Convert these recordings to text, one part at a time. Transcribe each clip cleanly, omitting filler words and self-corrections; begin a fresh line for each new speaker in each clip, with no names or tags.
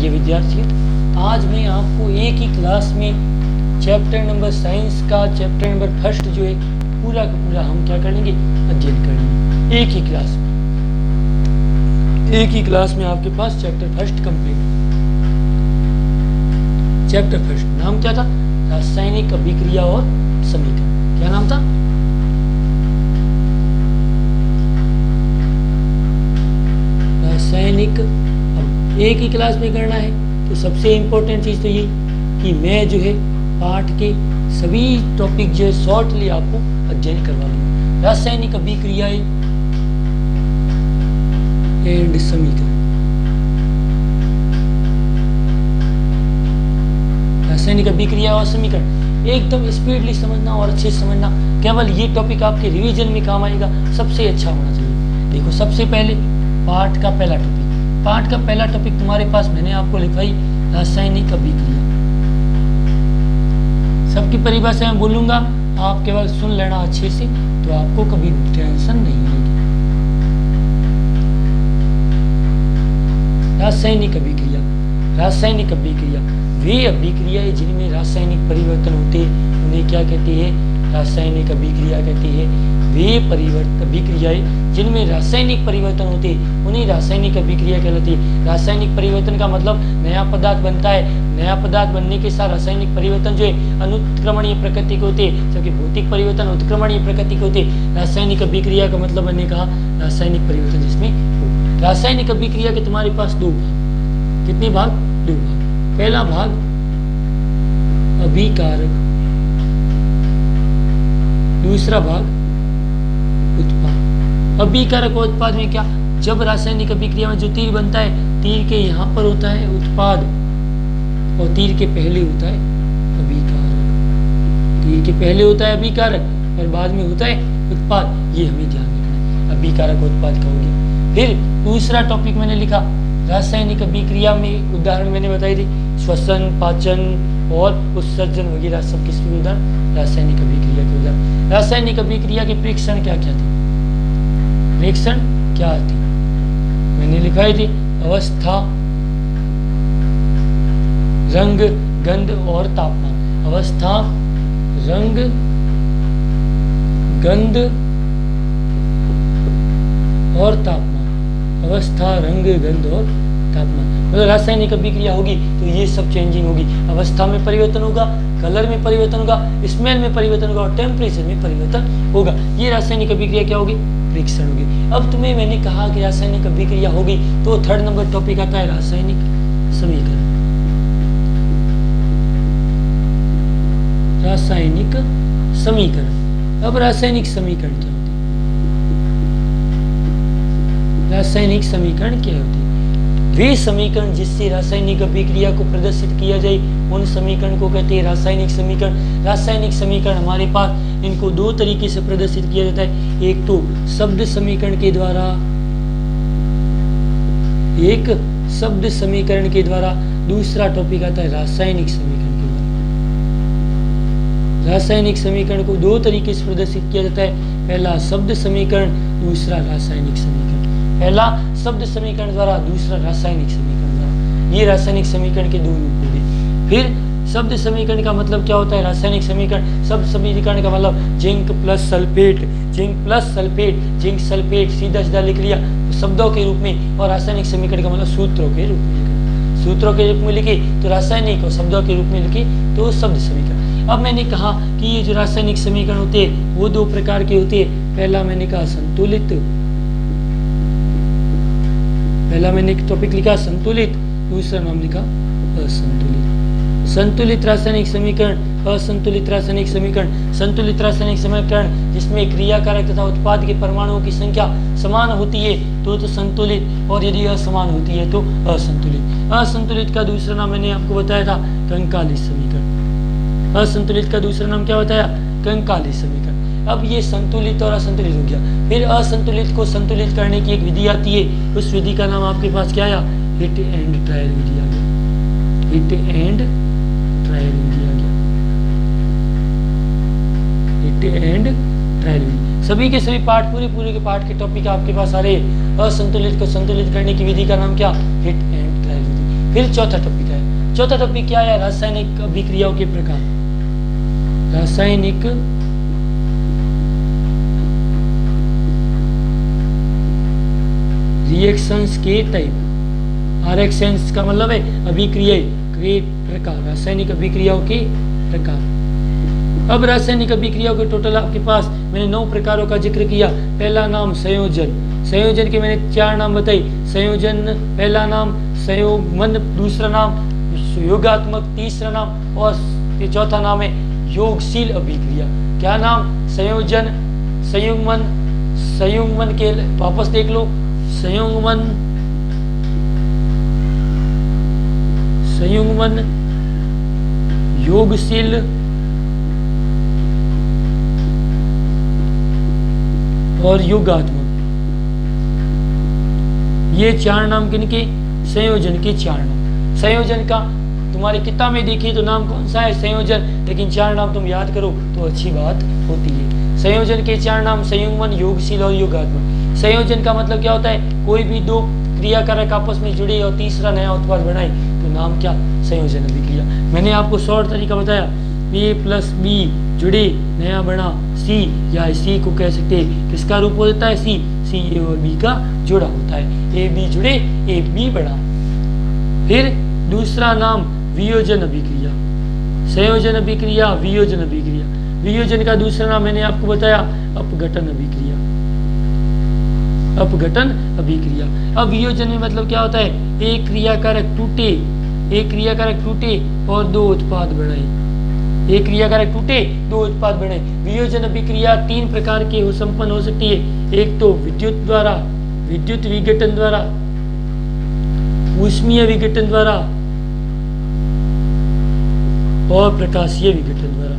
प्रिय विद्यार्थियों, आज मैं आपको एक ही क्लास में चैप्टर नंबर साइंस का चैप्टर नंबर फर्स्ट जो है पूरा का पूरा हम क्या करेंगे, अध्ययन करेंगे। एक ही क्लास में आपके पास chapter first complete. Chapter first नाम क्या था? रासायनिक अभिक्रिया और समीकरण। क्या नाम था? रासायनिक। अब एक ही क्लास में करना है तो सबसे इम्पोर्टेंट चीज़ तो ये कि मैं जो है पाठ के सभी टॉपिक जो है शॉर्टली आपको अध्ययन करवा लूँगा। रासायनिक अभिक्रियाएं एंड समीकरण। रासायनिक अभिक्रिया और समीकरण एकदम स्पीडली समझना और अच्छे से समझना। केवल ये टॉपिक आपके रिवीजन में काम आएगा, सबसे अच्छा होना चाहिए। देखो, सबसे पहले पाठ का पहला टॉपिक। पाठ का पहला टॉपिक तुम्हारे पास मैंने आपको लिखवाई रासायनिक अभिक्रिया। सबकी परिभाषा मैं बोलूंगा, आप केवल सुन लेना अच्छे से, तो आपको कभी टेंशन नहीं होगी। रासायनिक अभिक्रिया। रासायनिक अभिक्रिया वे अभिक्रियाएं जिनमें रासायनिक परिवर्तन होते हैं उन्हें क्या कहते हैं? रासायनिक अभिक्रिया कहते हैं। वे अभिक्रियाएं जिनमें रासायनिक परिवर्तन होते हैं उन्हें रासायनिक अभिक्रिया कहलाती है। रासायनिक परिवर्तन का मतलब नया पदार्थ बनता है। नया पदार्थ बनने के साथ रासायनिक परिवर्तन जो है अनुत्क्रमणीय प्रकृति के होते हैं, जबकि भौतिक परिवर्तन उत्क्रमणीय प्रकृति के होते हैं। रासायनिक अभिक्रिया का मतलब मैंने कहा रासायनिक परिवर्तन जिसमें हो। रासायनिक अभिक्रिया के तुम्हारे पास दो भाग। कितने भाग? दो भाग। पहला भाग अभिकारक, दूसरा भाग उत्पाद। अभिकारक और उत्पाद में क्या? जब रासायनिक अभिक्रिया में जो तीर बनता है, तीर के यहाँ पर होता है उत्पाद और तीर के पहले होता है अभिकारक। तीर के पहले होता है अभिकारक और बाद में होता है उत्पाद। ये हमें ध्यान रखना है। अभिकारक और उत्पाद का हो गया। फिर दूसरा टॉपिक मैंने लिखा रासायनिक अभिक्रिया में उदाहरण मैंने बताई थी, श्वसन, पाचन और उत्सर्जन वगैरह सब किसके उदाहरण? रासायनिक अभिक्रिया के उदाहरण। रासायनिक अभिक्रिया के परीक्षण क्या क्या थे? परीक्षण क्या थे मैंने लिखाई थी? अवस्था, रंग, गंध और तापमान। अवस्था, रंग, गंध और तापमान। अवस्था, रंग, गंध और तापमान। मतलब रासायनिक अभिक्रिया होगी तो ये सब चेंजिंग होगी। अवस्था में परिवर्तन होगा, कलर में परिवर्तन होगा, स्मेल में परिवर्तन होगा और टेम्परेचर में परिवर्तन होगा। ये रासायनिक अभिक्रिया क्या होगी? परीक्षण होगी। अब तुम्हें मैंने कहा कि रासायनिक अभिक्रिया होगी तो थर्ड नंबर टॉपिक आता है रासायनिक समीकरण। रासायनिक समीकरण। अब रासायनिक समीकरण क्या होती है? रासायनिक समीकरण क्या होती है? वे समीकरण जिससे रासायनिक अभिक्रिया को प्रदर्शित किया जाए उन समीकरण को कहते हैं रासायनिक समीकरण। रासायनिक समीकरण हमारे पास इनको दो तरीके से प्रदर्शित किया जाता है। एक तो शब्द समीकरण के द्वारा, एक शब्द समीकरण के द्वारा। दूसरा टॉपिक आता है रासायनिक समीकरण के द्वारा। रासायनिक समीकरण को दो तरीके से प्रदर्शित किया जाता है। पहला शब्द समीकरण, दूसरा रासायनिक समीकरण। पहला शब्द समीकरण द्वारा, दूसरा रासायनिक समीकरण द्वारा। ये रासायनिक समीकरण के दो रूप हो गए। फिर शब्द समीकरण का मतलब क्या होता है? रासायनिक समीकरण। शब्द समीकरण का मतलब zinc plus sulphate, zinc plus sulphate, zinc sulphate, सीधा सीधा लिख लिया शब्दों के रूप में। और रासायनिक समीकरण का मतलब सूत्रों के रूप में लिखा। सूत्रों के रूप में लिखे तो रासायनिक, और शब्दों के रूप में लिखे तो शब्द समीकरण। अब मैंने कहा कि ये जो रासायनिक समीकरण होते हैं वो दो प्रकार के होते हैं। पहला मैंने कहा संतुलित, पहला मैंने एक टॉपिक लिखा संतुलित, दूसरा नाम लिखा असंतुलित। संतुलित रासायनिक समीकरण, असंतुलित रासायनिक समीकरण। संतुलित रासायनिक समीकरण जिसमें क्रियाकारक तथा उत्पाद के परमाणुओं की संख्या समान होती है तो संतुलित, और यदि असमान होती है तो असंतुलित। असंतुलित का दूसरा नाम मैंने आपको बताया था कंकाली समीकरण। असंतुलित का दूसरा नाम क्या बताया? कंकाली समीकरण। अब ये संतुलित और असंतुलित हो गया। फिर असंतुलित को संतुलित करने की एक विधि आती है। उस विधि का नाम आपके पास क्या आया? हिट एंड ट्रायल विधि आ गया। हिट एंड ट्रायल विधि आ गया। हिट एंड ट्रायल विधि। सभी के सभी पाठ, पूरे के पाठ के टॉपिक आपके पास आ रहे हैं। असंतुलित को संतुलित करने की विधि का नाम क्या? हिट एंड ट्रायल विधि। फिर चौथा टॉपिक है, चौथा टॉपिक क्या है? रासायनिक अभिक्रियाओं के प्रकार। रासायनिक रिएक्शंस के टाइप। RXNs का मतलब है अभिक्रिया के प्रकार, रासायनिक अभिक्रियाओं के प्रकार। अब रासायनिक अभिक्रियाओं के टोटल आपके पास मैंने 9 प्रकारों का जिक्र किया। पहला नाम संयोजन, संयोजन के मैंने 4 नाम बताई। संयोजन पहला नाम, संयोगमन दूसरा नाम, योगात्मक तीसरा नाम, और चौथा नाम है योगशील अभिक्रिया। क्या नाम? संयोजन, संयुग्मन, संयुग्मन के वापस देख लो, संयुग्मन, संयुग्मन, योगशील और योगात्मक। ये 4 नाम किनके? संयोजन के 4 नाम। संयोजन का तुम्हारी किताब में देखिए तो नाम कौन सा है? संयोजन, लेकिन 4 नाम तुम याद करो तो अच्छी बात होती है। संयोजन के 4 नाम संयुग्मन, योगशील और योगात्मक। संयोजन का मतलब क्या होता है? कोई भी 2 क्रियाकारक आपस में जुड़े और तीसरा नया उत्पाद बनाए तो नाम क्या? संयोजन अभिक्रिया। मैंने आपको शॉर्ट तरीका बताया, A + B जुड़े नया बना C, या C को कह सकते हैं किसका रूप होता है? C A और B का जोड़ा होता है। A B जुड़े A B बना। फिर दूसरा नाम वियोजन अभिक्रिया। संयोजन अभिक्रिया, वियोजन अभिक्रिया। वियोजन का दूसरा नाम मैंने आपको बताया अपघटन अभिक्रिया, अपघटन अभिक्रिया। अब वियोजन में मतलब क्या होता है? एक क्रियाकारक टूटे, एक क्रियाकारक टूटे और 2 उत्पाद बनाए। एक क्रियाकारक टूटे 2 उत्पाद बने। वियोजन अभिक्रिया 3 प्रकार की संपन्न हो सकती है। एक तो विद्युत द्वारा, विद्युत विघटन द्वारा, ऊष्मीय विघटन द्वारा और प्रकाशीय विघटन द्वारा।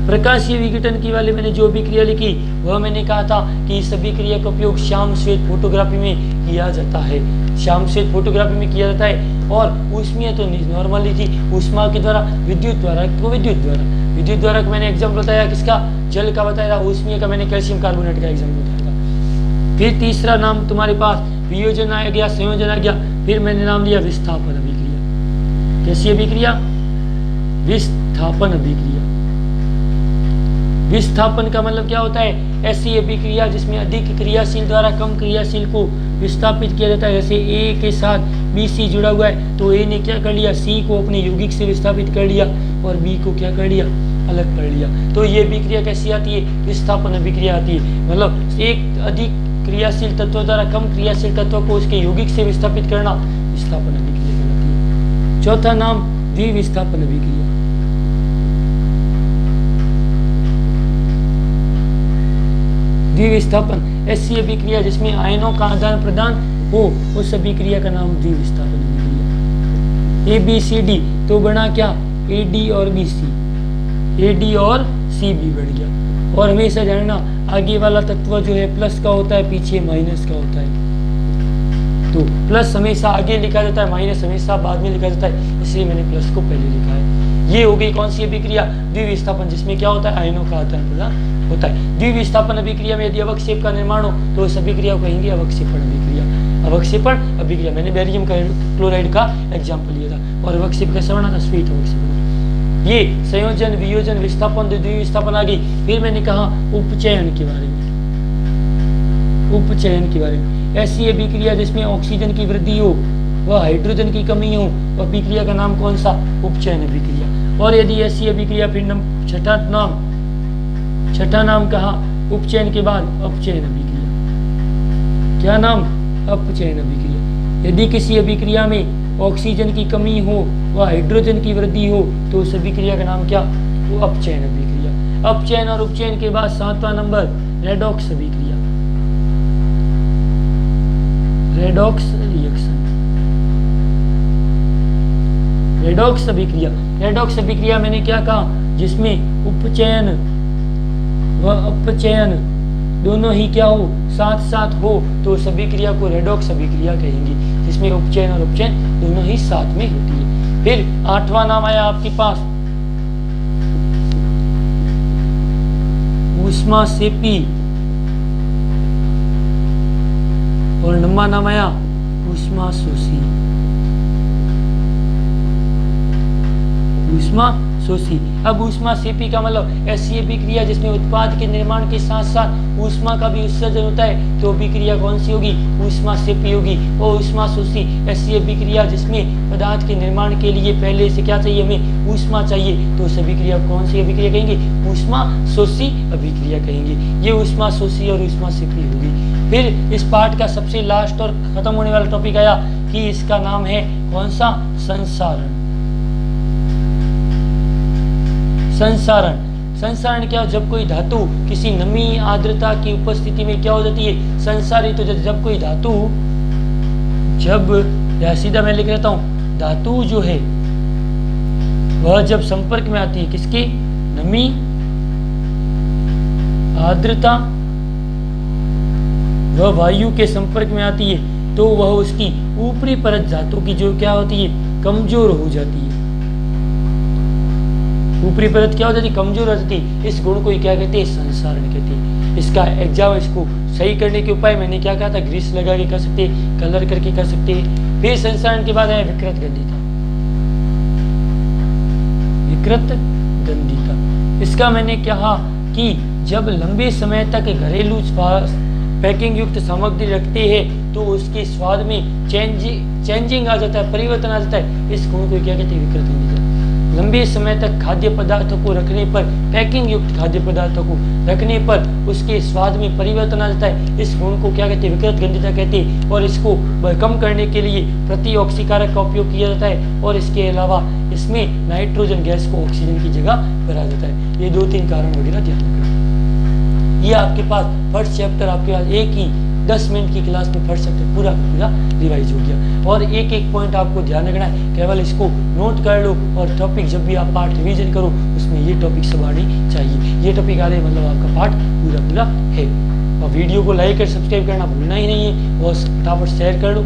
प्रकाशीय विघटन की वाले मैंने जो अभिक्रिया लिखी वह मैंने कहा था कि इस अभिक्रिया का उपयोग श्याम श्वेत फोटोग्राफी में किया जाता है। श्याम श्वेत फोटोग्राफी में किया जाता है। और ऊष्मीय तो नॉर्मली थी, ऊष्मा के द्वारा, विद्युत द्वारा तो विद्युत द्वारा। विद्युत द्वारा का मैंने एग्जाम्पल बताया किसका? जल का बताया। ऊष्मीय का मैंने कैल्शियम कार्बोनेट का एग्जाम्पल बताया। फिर तीसरा नाम तुम्हारे पास वियोजन आ गया, संयोजन आ गया। फिर मैंने नाम लिया विस्थापन अभिक्रिया। कैसी अभिक्रिया? विस्थापन अभिक्रिया। विस्थापन का मतलब क्या होता है? ऐसी अभिक्रिया जिसमें अधिक क्रियाशील द्वारा कम क्रियाशील को विस्थापित किया जाता है। जैसे A के साथ BC जुड़ा हुआ है तो A ने क्या कर लिया? C को अपने यौगिक से विस्थापित कर लिया और B को क्या कर लिया? अलग कर लिया। तो ये अभिक्रिया कैसी आती है? विस्थापन अभिक्रिया आती है। मतलब एक अधिक क्रियाशील तत्व द्वारा कम क्रियाशील तत्व को उसके यौगिक से विस्थापित करना विस्थापन अभिक्रिया कहलाती है। चौथा नाम द्विविस्थापन अभिक्रिया। द्विविस्थापन ऐसी अभिक्रिया जिसमें आयनों का आदान प्रदान हो, उस अभिक्रिया का नाम द्विविस्थापन अभिक्रिया। ABCD तो बना क्या? AD और BC, AD और CB बढ़ गया। और हमेशा जानना आगे वाला तत्व जो है प्लस का होता है, पीछे माइनस का होता है। तो प्लस हमेशा आगे लिखा जाता है, माइनस हमेशा बाद में लिखा जाता है, इसलिए मैंने प्लस को पहले लिखा है। ये हो गई कौन सी अभिक्रिया? द्विविस्थापन, जिसमें क्या होता है? आयनों का आदान प्रदान होता है। द्विविस्थापन अभिक्रिया में यदि अवक्षेप का निर्माण हो तो उस अभिक्रिया को कहेंगे अवक्षेपण अभिक्रिया। अवक्षेपण अभिक्रिया मैंने बेरियम क्लोराइड का एग्जाम्पल लिया था। और अवक्षेप कैसे बना था? श्वेत अवक्षेपण। ये संयोजन, वियोजन, विस्थापन, द्विविस्थापन आ गई। फिर मैंने कहा उपचयन के बारे में। उपचयन के बारे में ऐसी अभिक्रिया जिसमें ऑक्सीजन की वृद्धि हो व हाइड्रोजन की कमी हो, अभिक्रिया का नाम कौन सा? उपचयन अभिक्रिया। और यदि ऐसी अभिक्रिया, फिर छठा नाम कहा उपचयन के बाद अपचयन अभिक्रिया। क्या नाम? अपचयन अभिक्रिया। यदि किसी अभिक्रिया में ऑक्सीजन की कमी हो व हाइड्रोजन की वृद्धि हो तो उस अभिक्रिया का नाम क्या? वो अपचयन अभिक्रिया। अपचयन और उपचयन के बाद 7वां नंबर रेडॉक्स अभिक्रिया, रेडॉक्स रिएक्शन। रेडॉक्स अभिक्रिया, रेडॉक्स अभिक्रिया मैंने क्या कहा? जिसमें उपचयन व अपचयन दोनों ही क्या हो? साथ साथ हो तो उस अभिक्रिया को रेडॉक्स अभिक्रिया कहेंगे, जिसमें उपचयन और अपचयन दोनों ही साथ में होती है। फिर 8वां नाम आया आपके पास ऊष्माक्षेपी, और 9वां नाम आया ऊष्माशोषी। ऊष्मा शोषी। अब ऊष्मा सेपी का मतलब ऐसी अभिक्रिया जिसमें उत्पाद के निर्माण के साथ साथ ऊष्मा का भी उत्सर्जन होता है, तो अभिक्रिया कौन सी होगी? ऊष्मा सेपी होगी। और ऊष्मा शोषी ऐसी अभिक्रिया जिसमें पदार्थ के निर्माण के लिए पहले से क्या चाहिए? हमें ऊष्मा चाहिए, तो उस अभिक्रिया कौन सी अभिक्रिया कहेंगे? ऊष्मा शोषी अभिक्रिया कहेंगे। ये ऊष्मा शोषी और ऊष्मा सेपी होगी। फिर इस पार्ट का सबसे लास्ट और खत्म होने वाला टॉपिक आया कि इसका नाम है कौन सा? संसारण। संसारण संसारण क्या? जब कोई धातु किसी नमी आर्द्रता की उपस्थिति में क्या हो जाती है? संसारित हो जाती है। जब कोई धातु, जब या सीधा मैं लिख रहता हूं, धातु जो है वह जब संपर्क में आती है किसके? नमी आर्द्रता वह वायु के संपर्क में आती है, तो वह उसकी ऊपरी परत धातु की जो क्या होती है? कमजोर हो जाती है। ऊपरी परत क्या हो जाती है? कमजोर हो जाती है। इस गुण को क्या कहते हैं? संसारण कहते हैं। इसका एग्जाम, इसको सही करने के उपाय मैंने क्या कहा था? ग्रीस लगा के कर सकते हैं, कलर करके कर सकते हैं। फिर संसारण के बाद है विकृत गंधिता। विकृत गंधिता इसका मैंने कहा कि जब लंबे समय तक घरेलू पैकिंग युक्त सामग्री रखते हैं तो उसके स्वाद में चेंजिंग आ जाता है, परिवर्तन आ जाता है। इस गुण को क्या कहते हैं? विकृत गंधिता। लंबे समय तक खाद्य पदार्थों को रखने पर, पैकिंग युक्त खाद्य पदार्थों को रखने पर उसके स्वाद में परिवर्तन आ जाता है। इस गुण को क्या कहते हैं? विकृत गंधिता कहते हैं। और इसको कम करने के लिए प्रतिऑक्सीकारक का उपयोग किया जाता है, और इसके अलावा इसमें नाइट्रोजन गैस को ऑक्सीजन की जगह पर आ जाता है। ये 2-3 कारण वगैरह ध्यान रखना। ये आपके पास फर्स्ट चैप्टर आपके पास एक ही 10 मिनट की क्लास में फर्स्ट चैप्टर पूरा पूरा रिवाइज हो गया। और एक एक पॉइंट आपको ध्यान रखना है, केवल इसको नोट कर लो। और टॉपिक जब भी आप पार्ट रिवीजन करो उसमें ये टॉपिक सब आने चाहिए। ये टॉपिक आ रहे मतलब आपका पार्ट पूरा पूरा है। और वीडियो को लाइक और सब्सक्राइब करना भूलना ही नहीं है, और फटाफट शेयर कर लो।